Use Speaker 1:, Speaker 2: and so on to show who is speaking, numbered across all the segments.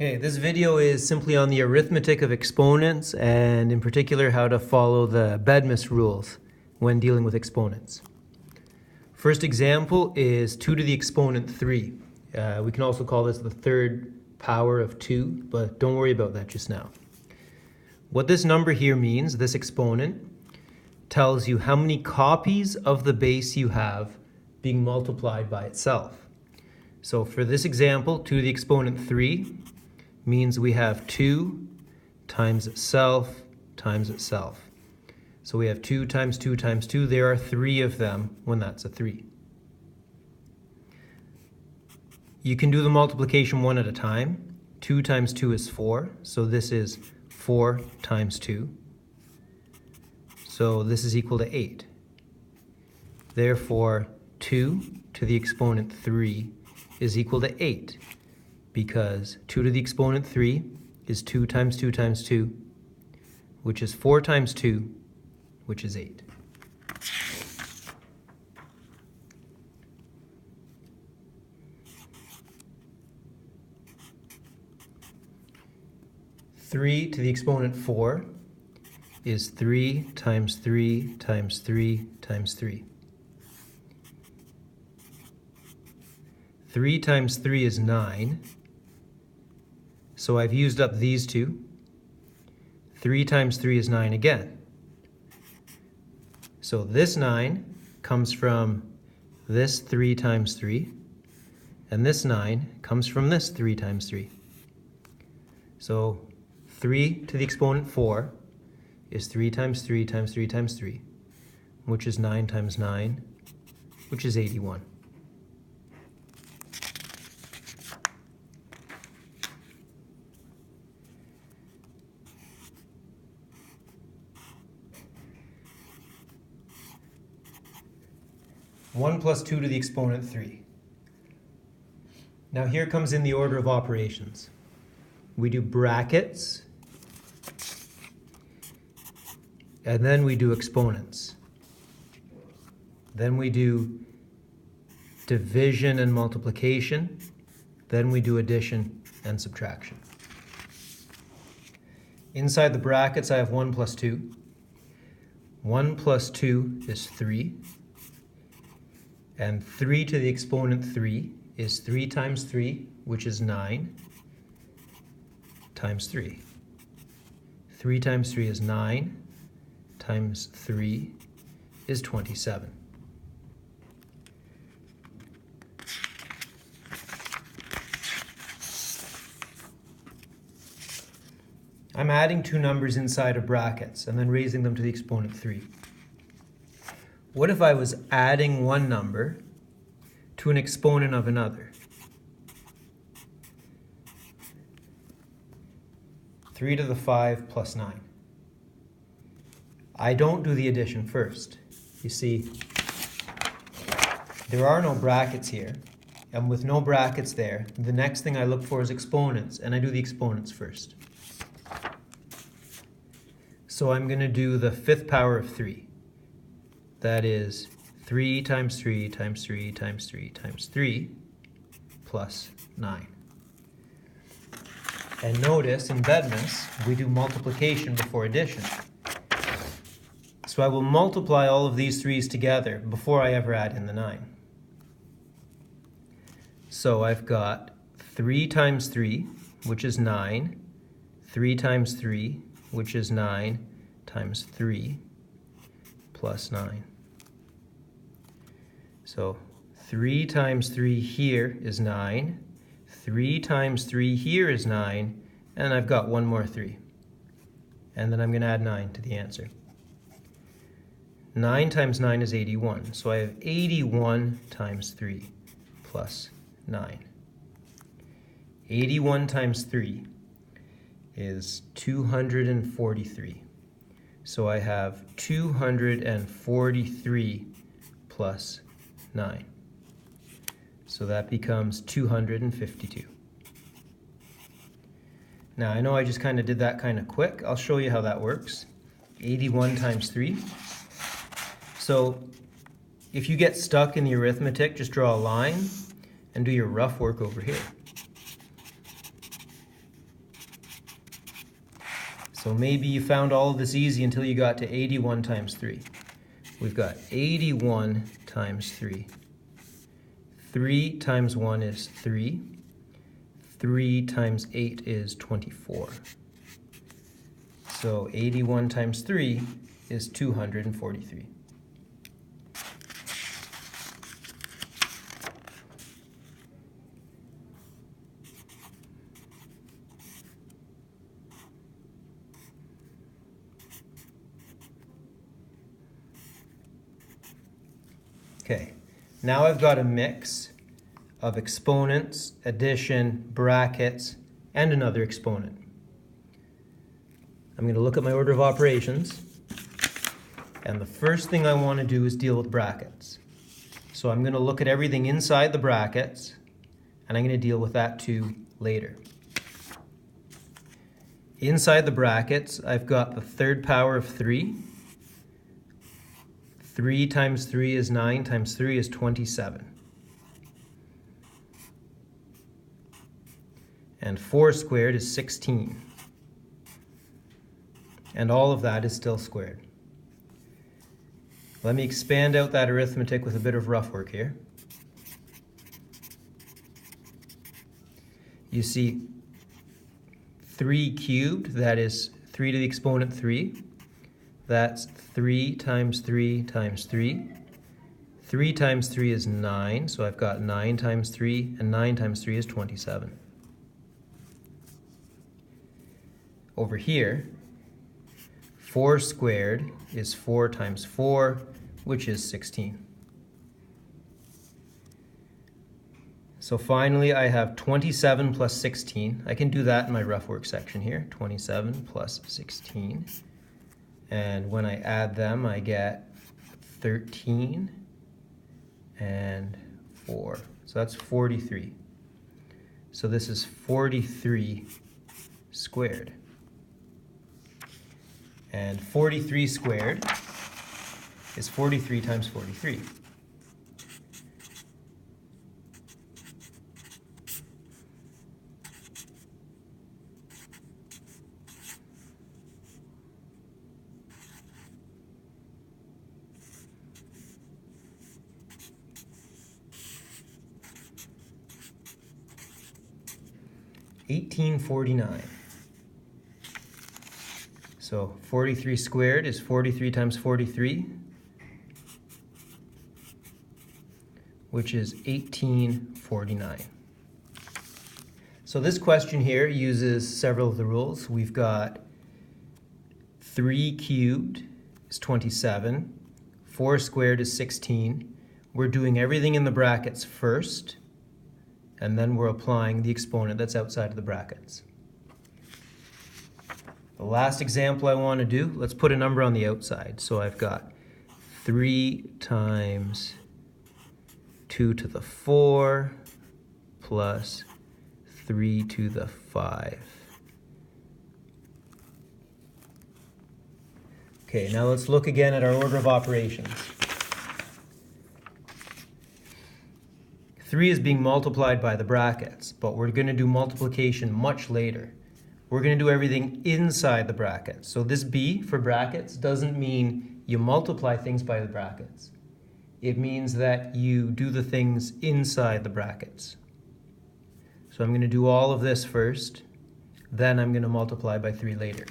Speaker 1: Okay, this video is simply on the arithmetic of exponents and in particular how to follow the BEDMAS rules when dealing with exponents. First example is 2 to the exponent 3. We can also call this the third power of 2, but don't worry about that just now. What this number here means, this exponent, tells you how many copies of the base you have being multiplied by itself. So for this example, 2 to the exponent 3 means we have 2 times itself times itself. So we have 2 times 2 times 2. There are 3 of them when that's a 3. You can do the multiplication one at a time. 2 times 2 is 4. So this is 4 times 2. So this is equal to 8. Therefore, 2 to the exponent 3 is equal to 8. Because 2 to the exponent 3 is 2 times 2 times 2, which is 4 times 2, which is 8. Three to the exponent 4 is 3 times 3 times 3 times 3. 3 times 3 is 9. So I've used up these two. 3 times 3 is 9 again. So this 9 comes from this 3 times 3, and this 9 comes from this 3 times 3. So 3 to the exponent 4 is 3 times 3 times 3 times 3, which is 9 times 9, which is 81. One plus 2 to the exponent 3. Now here comes in the order of operations. We do brackets, and then we do exponents. Then we do division and multiplication. Then we do addition and subtraction. Inside the brackets I have 1 plus 2. 1 plus 2 is 3. And 3 to the exponent 3 is 3 times 3, which is 9, times 3. 3 times 3 is 9, times 3 is 27. I'm adding two numbers inside of brackets and then raising them to the exponent 3. What if I was adding one number to an exponent of another? 3 to the 5 plus 9. I don't do the addition first. You see, there are no brackets here, and with no brackets there, the next thing I look for is exponents, and I do the exponents first. So I'm going to do the 5th power of 3. That is 3 times 3 times 3 times 3 times 3 plus 9. And notice in BEDMAS, we do multiplication before addition. So I will multiply all of these 3's together before I ever add in the 9. So I've got 3 times 3, which is 9, 3 times 3, which is 9, times 3, plus 9. So 3 times 3 here is 9, 3 times 3 here is 9, and I've got one more 3. And then I'm going to add 9 to the answer. 9 times 9 is 81, so I have 81 times 3 plus 9. 81 times 3 is 243. So I have 243 plus 9. So that becomes 252. Now I know I just kind of did that kind of quick. I'll show you how that works. 81 times 3. So if you get stuck in the arithmetic, just draw a line and do your rough work over here. So maybe you found all of this easy until you got to 81 times 3. We've got 81 times 3. 3 times 1 is 3. 3 times 8 is 24. So 81 times 3 is 243. Okay, now I've got a mix of exponents, addition, brackets, and another exponent. I'm going to look at my order of operations, and the first thing I want to do is deal with brackets. So I'm going to look at everything inside the brackets, and I'm going to deal with that too later. Inside the brackets, I've got the third power of 3. 3 times 3 is 9 times 3 is 27. And 4 squared is 16. And all of that is still squared. Let me expand out that arithmetic with a bit of rough work here. You see 3 cubed, that is 3 to the exponent 3. That's 3 times 3 times 3. 3 times 3 is 9, so I've got 9 times 3, and 9 times 3 is 27. Over here, 4 squared is 4 times 4, which is 16. So finally, I have 27 plus 16. I can do that in my rough work section here. 27 plus 16. And when I add them, I get 13 and 4. So that's 43. So this is 43 squared. And 43 squared is 43 times 43. $18.49. So 43 squared is 43 times 43, which is 1849. So this question here uses several of the rules. We've got 3 cubed is 27, 4 squared is 16. We're doing everything in the brackets first, and then we're applying the exponent that's outside of the brackets. The last example I want to do, let's put a number on the outside. So I've got 3 times 2 to the 4 plus 3 to the 5. Okay, now let's look again at our order of operations. 3 is being multiplied by the brackets, but we're going to do multiplication much later. We're going to do everything inside the brackets. So this B for brackets doesn't mean you multiply things by the brackets. It means that you do the things inside the brackets. So I'm going to do all of this first, then I'm going to multiply by 3 later.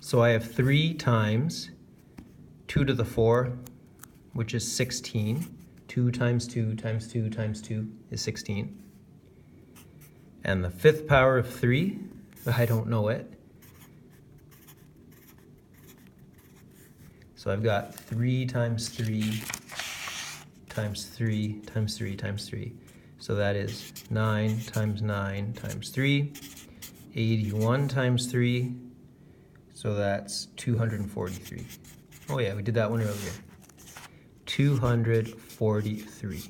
Speaker 1: So I have 3 times 2 to the 4, which is 16. 2 times 2 times 2 times 2 is 16. And the 5th power of 3, I don't know it. So I've got 3 times 3 times 3 times 3 times 3. So that is 9 times 9 times 3. 81 times 3. So that's 243. Oh yeah, we did that one earlier. 243.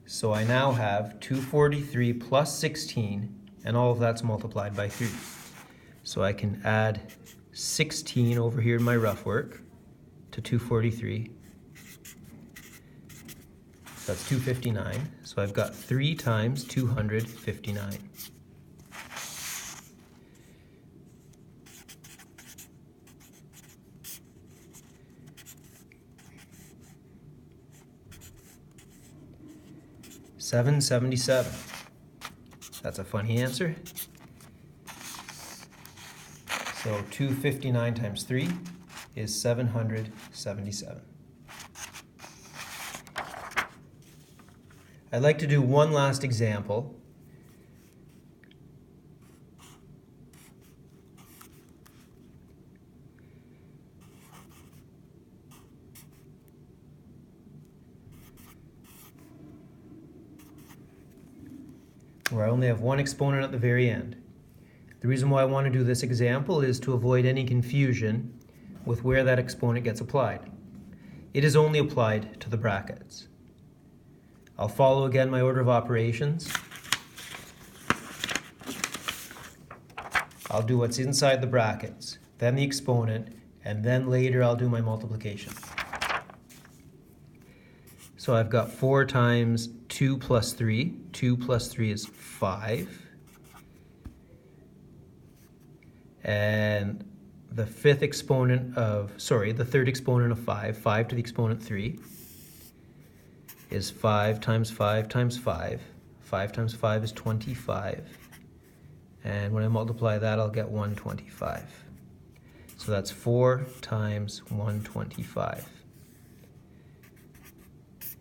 Speaker 1: So I now have 243 plus 16, and all of that's multiplied by 3. So I can add 16 over here in my rough work to 243. That's 259. So I've got 3 times 259. 777. That's a funny answer. So 259 times 3 is 777. I'd like to do one last example. Where I only have one exponent at the very end. The reason why I want to do this example is to avoid any confusion with where that exponent gets applied. It is only applied to the brackets. I'll follow again my order of operations. I'll do what's inside the brackets, then the exponent, and then later I'll do my multiplication. So I've got 4 times 2 plus 3. 2 plus 3 is 5. And the third exponent of 5, 5 to the exponent 3, is 5 times 5 times 5. 5 times 5 is 25. And when I multiply that, I'll get 125. So that's 4 times 125.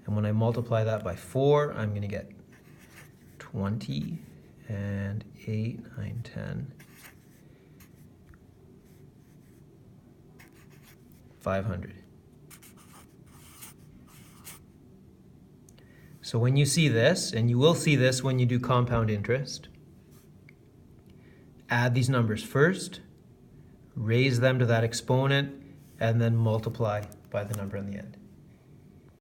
Speaker 1: And when I multiply that by 4, I'm going to get 20 and 8, 9, 10, 500. So when you see this, and you will see this when you do compound interest, add these numbers first, raise them to that exponent, and then multiply by the number on the end.